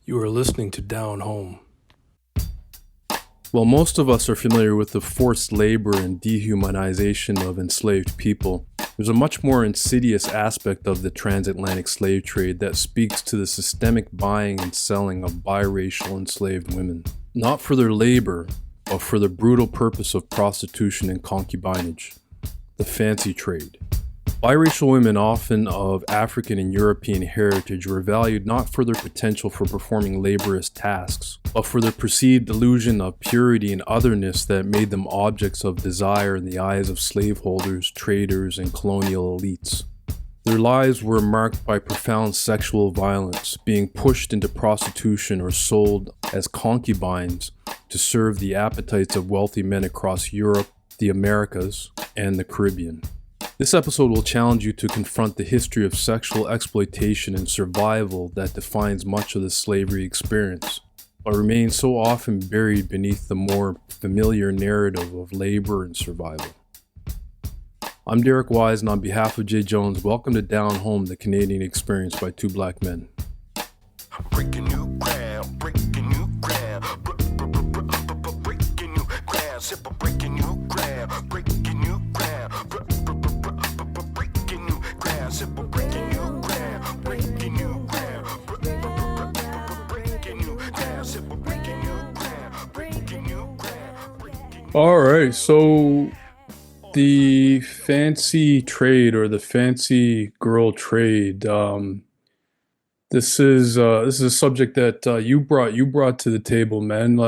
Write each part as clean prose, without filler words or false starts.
You are listening to Down Home. While most of us are familiar with the forced labor and dehumanization of enslaved people, there's a much more insidious aspect of the transatlantic slave trade that speaks to the systemic buying and selling of biracial enslaved women. Not for their labor, but for the brutal purpose of prostitution and concubinage. The fancy trade. Biracial women, often of African and European heritage, were valued not for their potential for performing laborious tasks, but for their perceived illusion of purity and otherness that made them objects of desire in the eyes of slaveholders, traders, and colonial elites. Their lives were marked by profound sexual violence, being pushed into prostitution or sold as concubines to serve the appetites of wealthy men across Europe, the Americas, and the Caribbean. This episode will challenge you to confront the history of sexual exploitation and survival that defines much of the slavery experience, but remains so often buried beneath the more familiar narrative of labor and survival. I'm Derek Wise, and on behalf of Jay Jones, welcome to Down Home, the Canadian experience by two black men. Breaking new ground, breaking new ground, breaking new ground, simple breaking new ground, breaking new ground, breaking new ground, simple breaking new ground, breaking new ground, breaking new ground, simple breaking new ground, breaking new ground. All right, so the fancy trade or the fancy girl trade. This is a subject that you brought to the table, man.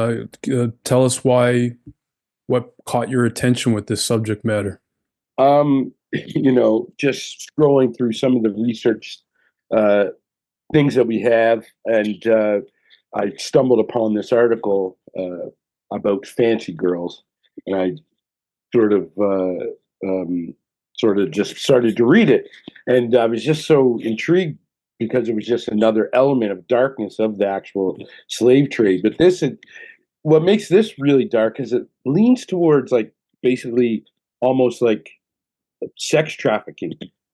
Tell us what caught your attention with this subject matter. Just scrolling through some of the research things that we have, and I stumbled upon this article about fancy girls, and I sort of just started to read it, and I was just so intrigued because it was just another element of darkness of the actual slave trade. But what makes this really dark is it leans towards basically almost like sex trafficking.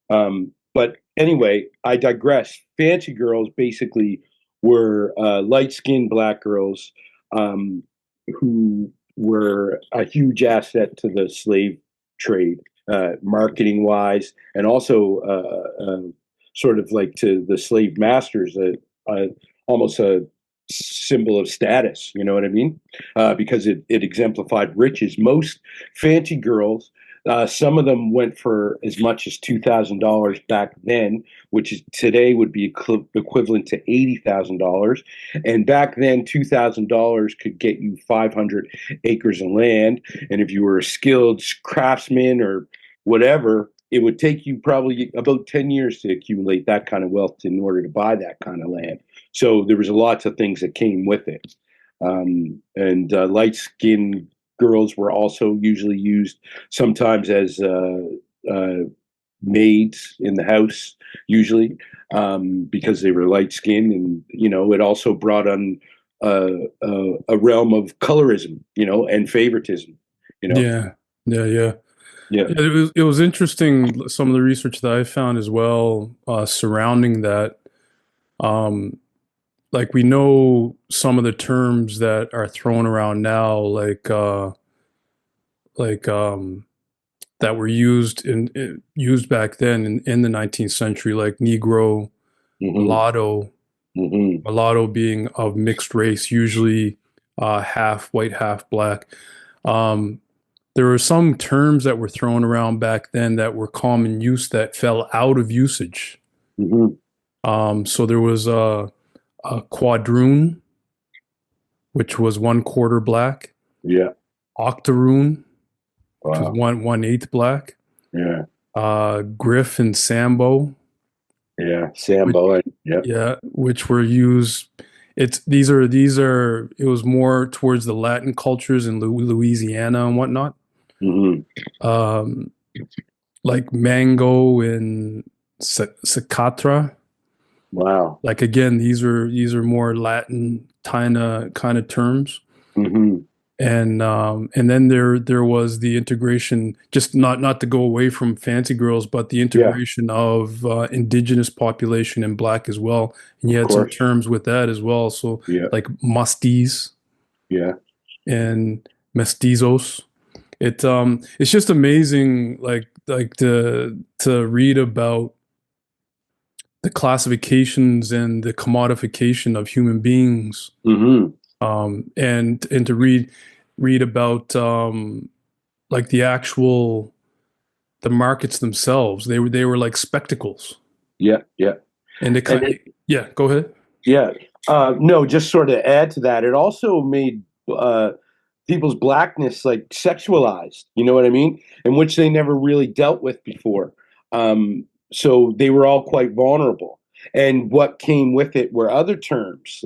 But anyway, I digress. Fancy girls basically were light-skinned black girls who were a huge asset to the slave trade, marketing-wise, and also sort of like to the slave masters, almost a symbol of status, you know what I mean? Because it exemplified riches. Most fancy girls, some of them went for as much as $2,000 back then, which is today would be equivalent to $80,000. And back then, $2,000 could get you 500 acres of land. And if you were a skilled craftsman or whatever, it would take you probably about 10 years to accumulate that kind of wealth in order to buy that kind of land. So there was lots of things that came with it. And light-skinned girls were also usually used sometimes as maids in the house, usually, because they were light-skinned. And, it also brought on a realm of colorism, and favoritism, Yeah. Yeah, it was interesting, some of the research that I found as well surrounding that. We know some of the terms that are thrown around now, that were used back then in the 19th century, like Negro, mulatto, mulatto being of mixed race, usually half white, half black. There were some terms that were thrown around back then that were common use that fell out of usage. So there was a quadroon, which was 1/4 black. Yeah. Octoroon, which Wow. was 1/8 black. Yeah. Griff and Sambo. Yeah. Sambo. Yeah. Yeah, which were used. It was more towards the Latin cultures in Louisiana and whatnot. Like mango and cicatra. Wow. Again, these are more Latin kind of terms. And then there was the integration, just not to go away from fancy girls, but the Yeah, integration of indigenous population and black as well. And you of had some course. terms with that as well. So Yeah, like musties yeah. and mestizos. It's just amazing, like to read about the classifications and the commodification of human beings, Hmm. and to read about like the markets themselves. They were like spectacles, Yeah, yeah. and And yeah. Go ahead. yeah, no, just sort of add to that. It also made uh, people's blackness like sexualized. You know what I mean? In which they never really dealt with before. So they were all quite vulnerable. And what came with it were other terms,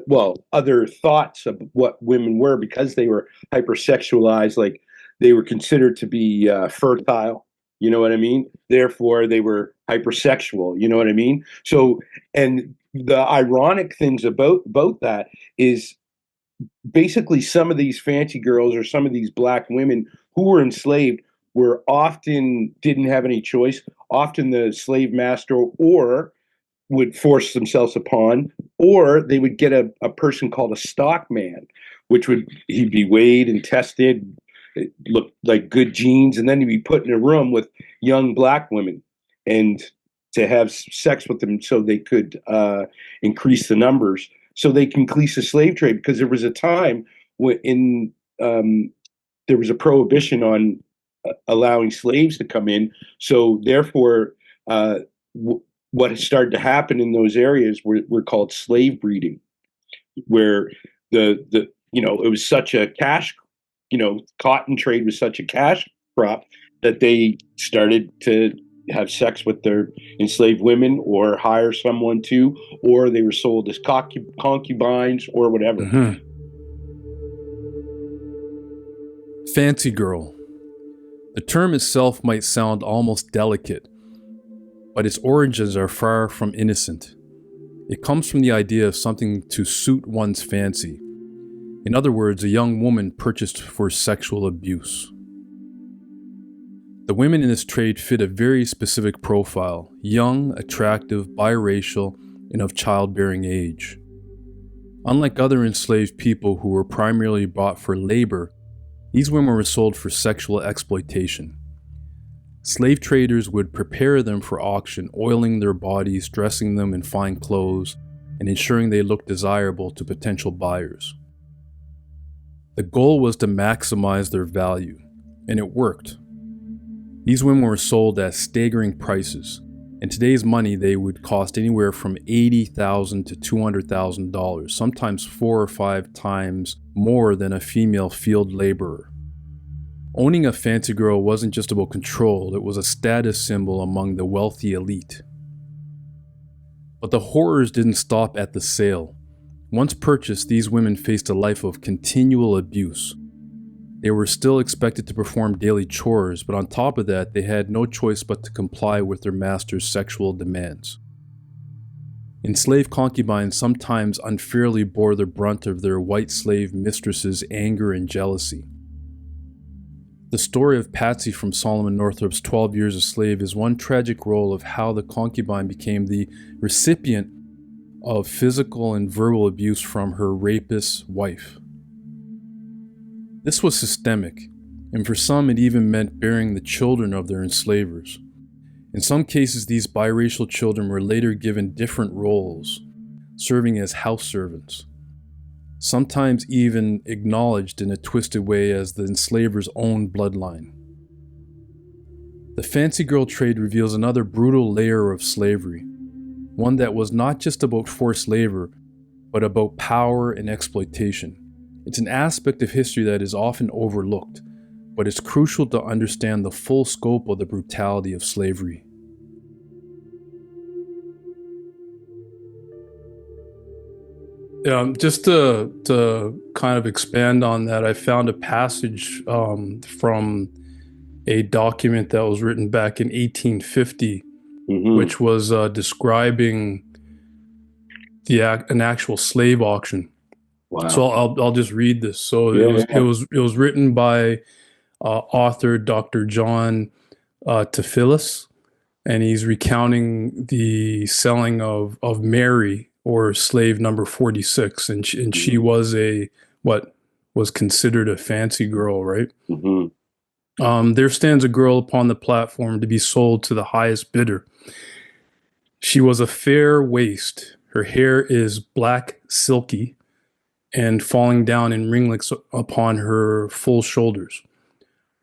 well, other thoughts of what women were because they were hypersexualized. Like they were considered to be fertile. You know what I mean? Therefore, they were hypersexual. You know what I mean? So, and the ironic things about that is basically some of these fancy girls or some of these black women who were enslaved were often didn't have any choice. Often the slave master or would force themselves upon, or they would get a person called a stockman, which would he'd be weighed and tested, look like good genes, and then he'd be put in a room with young black women and to have sex with them so they could increase the numbers, so they can increase the slave trade. Because there was a time when um, there was a prohibition on allowing slaves to come in. So therefore, what has started to happen in those areas were called slave breeding, where the it was such a cash, cotton trade was such a cash crop that they started to have sex with their enslaved women or hire someone to, or they were sold as concubines or whatever. Hmm. Fancy girl. The term itself might sound almost delicate, but its origins are far from innocent. It comes from the idea of something to suit one's fancy. In other words, a young woman purchased for sexual abuse. The women in this trade fit a very specific profile: young, attractive, biracial, and of childbearing age. Unlike other enslaved people who were primarily bought for labor, these women were sold for sexual exploitation. Slave traders would prepare them for auction, oiling their bodies, dressing them in fine clothes, and ensuring they looked desirable to potential buyers. The goal was to maximize their value, and it worked. These women were sold at staggering prices. In today's money, they would cost anywhere from $80,000 to $200,000, sometimes 4 or 5 times more than a female field laborer. Owning a fancy girl wasn't just about control, it was a status symbol among the wealthy elite. But the horrors didn't stop at the sale. Once purchased, these women faced a life of continual abuse. They were still expected to perform daily chores, but on top of that, they had no choice but to comply with their master's sexual demands. Enslaved concubines sometimes unfairly bore the brunt of their white slave mistress's anger and jealousy. The story of Patsy from Solomon Northrop's 12 Years a Slave is one tragic role of how the concubine became the recipient of physical and verbal abuse from her rapist wife. This was systemic, and for some it even meant bearing the children of their enslavers. In some cases, these biracial children were later given different roles, serving as house servants, sometimes even acknowledged in a twisted way as the enslaver's own bloodline. The fancy girl trade reveals another brutal layer of slavery, one that was not just about forced labor, but about power and exploitation. It's an aspect of history that is often overlooked, but it's crucial to understand the full scope of the brutality of slavery. Just to kind of expand on that, I found a passage from a document that was written back in 1850, Mm-hmm. which was describing an actual slave auction. So Wow. I'll just read this. So it Yeah, was it yeah. was it was written by author Dr. John Tophilis, and he's recounting the selling of Mary, or slave number 46, and she Mhm. was a what was considered a fancy girl, right? Mhm. There stands a girl upon the platform to be sold to the highest bidder. She was a fair waist. Her hair is black, silky, and falling down in ringlets upon her full shoulders.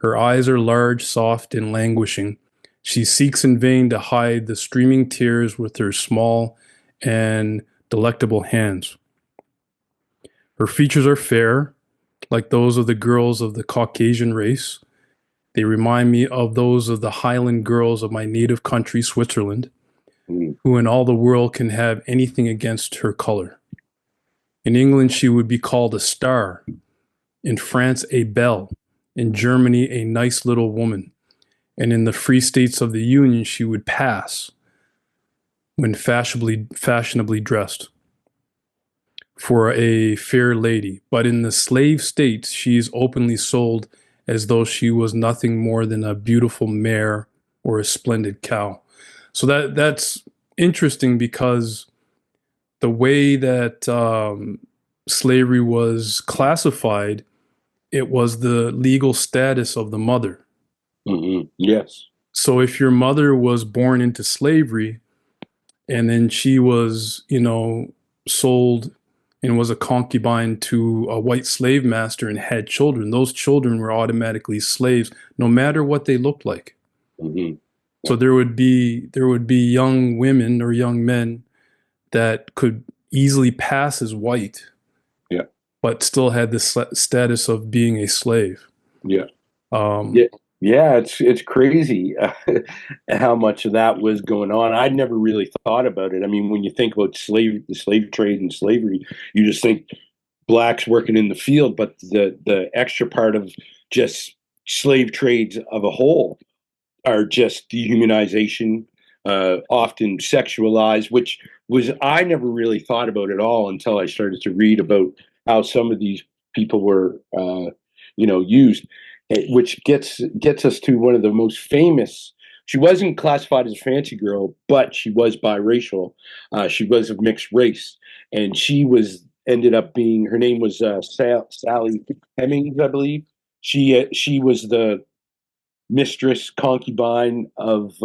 Her eyes are large, soft, and languishing. She seeks in vain to hide the streaming tears with her small and delectable hands. Her features are fair, like those of the girls of the Caucasian race. They remind me of those of the Highland girls of my native country, Switzerland, Mhm. who in all the world can have anything against her color. In England, she would be called a star. In France, a belle. In Germany, a nice little woman. And in the free states of the Union, she would pass when fashionably dressed for a fair lady. But in the slave states, she is openly sold as though she was nothing more than a beautiful mare or a splendid cow. So that's interesting, because the way that slavery was classified, it was the legal status of the mother. Mhm. Yes. So if your mother was born into slavery, and then she was, sold and was a concubine to a white slave master and had children, those children were automatically slaves, no matter what they looked like. Mhm. So there would be young women or young men that could easily pass as white, Yeah. but still had the status of being a slave. Yeah. Um, Yeah, yeah, it's crazy how much of that was going on. I'd never really thought about it. I mean, when you think about the slave trade and slavery, you just think blacks working in the field, but the extra part of just slave trades of a whole are just dehumanization, often sexualized, which was I never really thought about at all until I started to read about how some of these people were, used, which gets us to one of the most famous. She wasn't classified as a fancy girl, but she was biracial. She was of mixed race, and she was ended up being. Her name was Sally Hemings, I believe. She was the mistress concubine of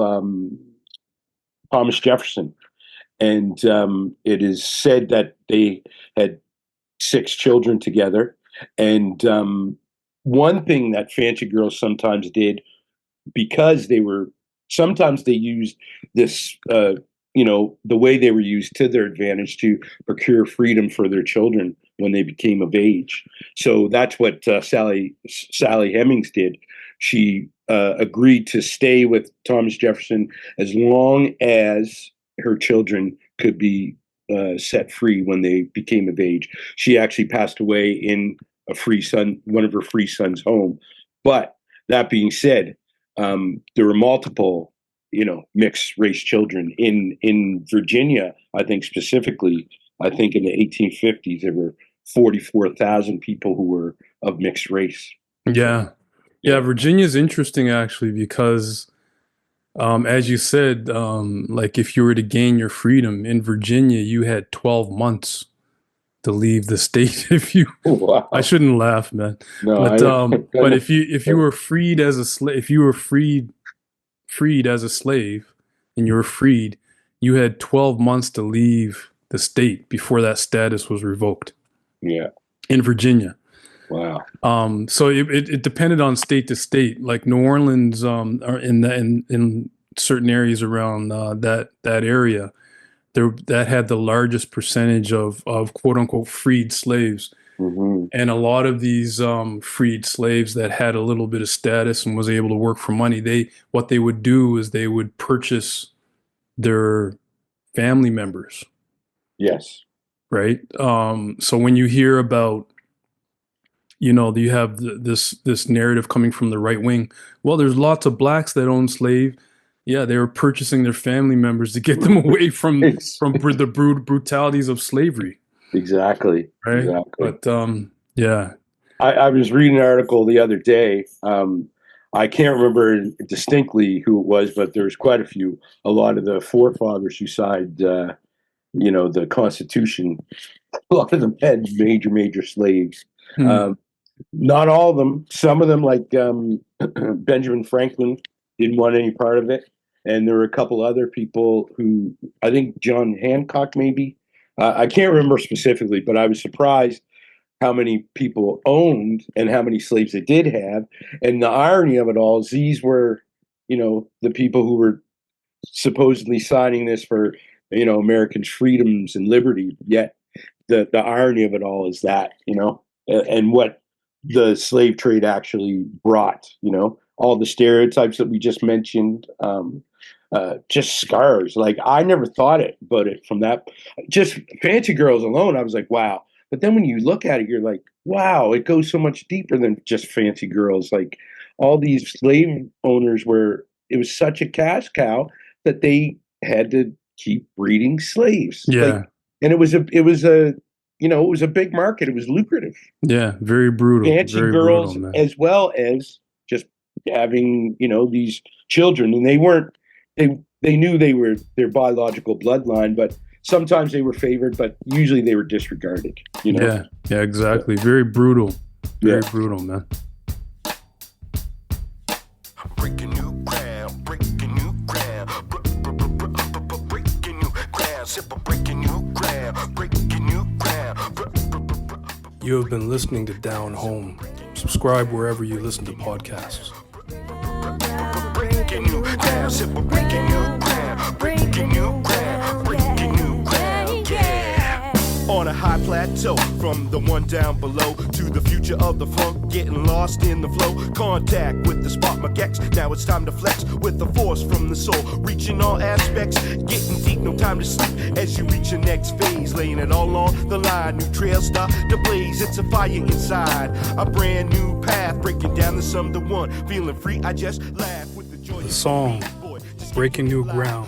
Thomas Jefferson, and it is said that they had 6 children together. And one thing that fancy girls sometimes did, because sometimes they used this, the way they were used to their advantage to procure freedom for their children when they became of age. So that's what Sally Hemings did. She agreed to stay with Thomas Jefferson as long as her children could be set free when they became of age. She actually passed away in one of her free sons' home. But that being said, there were multiple, mixed race children in Virginia. I think specifically, I think in the 1850s there were 44,000 people who were of mixed race. yeah, yeah. Yeah. Virginia's interesting, actually, because as you said, like if you were to gain your freedom in Virginia, you had 12 months to leave the state. I Wow. shouldn't laugh, man, No, but I. if you were freed as a slave, if you were freed as a slave, and you were freed, you had 12 months to leave the state before that status was revoked Yeah. in Virginia. Wow. So it depended on state to state. Like New Orleans, or in certain areas around that area, there that had the largest percentage of quote unquote freed slaves. Hmm. And a lot of these freed slaves that had a little bit of status and was able to work for money, what they would do is they would purchase their family members, Yes. right? So when you hear about, you have this narrative coming from the right wing. Well, there's lots of blacks that own slave. Yeah, they were purchasing their family members to get them away from the brutalities of slavery, Exactly. right? Exactly. But yeah, I was reading an article the other day. I can't remember distinctly who it was, but there's quite a few. A lot of the forefathers who signed, the Constitution, a lot of them had major slaves. Hmm. Not all of them. Some of them, like Benjamin Franklin, didn't want any part of it. And there were a couple other people who, I think John Hancock, maybe. I can't remember specifically, but I was surprised how many people owned and how many slaves they did have. And the irony of it all is these were, the people who were supposedly signing this for, Americans' freedoms and liberty. Yet the irony of it all is that, and what the slave trade actually brought, all the stereotypes that we just mentioned, just scars. Like I never thought about it from that, just fancy girls alone. I was like, wow. But then when you look at it, you're like, wow, it goes so much deeper than just fancy girls. Like all these slave owners it was such a cash cow that they had to keep breeding slaves. Yeah. And it was a big market. It was lucrative. Yeah, very brutal. Fancy Very girls brutal, man. as well as just having, these children. And they knew they were their biological bloodline, but sometimes they were favored, but usually they were disregarded, Yeah, exactly. Very brutal. Very brutal, man. Breaking new ground, breaking new ground, breaking new ground, simple breaking new ground, breaking new ground. You have been listening to Down Home. Subscribe wherever you listen to podcasts. Breaking new ground, simple breaking new ground, breaking new ground, breaking new ground, yeah. On a high plateau, from the one down below to the future of the funk, getting lost in the flow. Contact with the spark magex. Now it's time to flex with the force from the soul, reaching all aspects, getting deep, no time to sleep. As you reach your next phase, laying it all on the line. New trail start to blaze. It's a fire inside, a brand new path, breaking down the sum to one. Feeling free, I just laugh with the joy. The song Breaking New Ground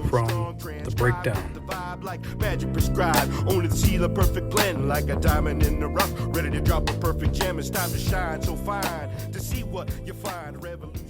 from The Breakdown. Like magic prescribed, only to see the perfect blend, like a diamond in the rough, ready to drop a perfect gem. It's time to shine so fine to see what you find. Revolution.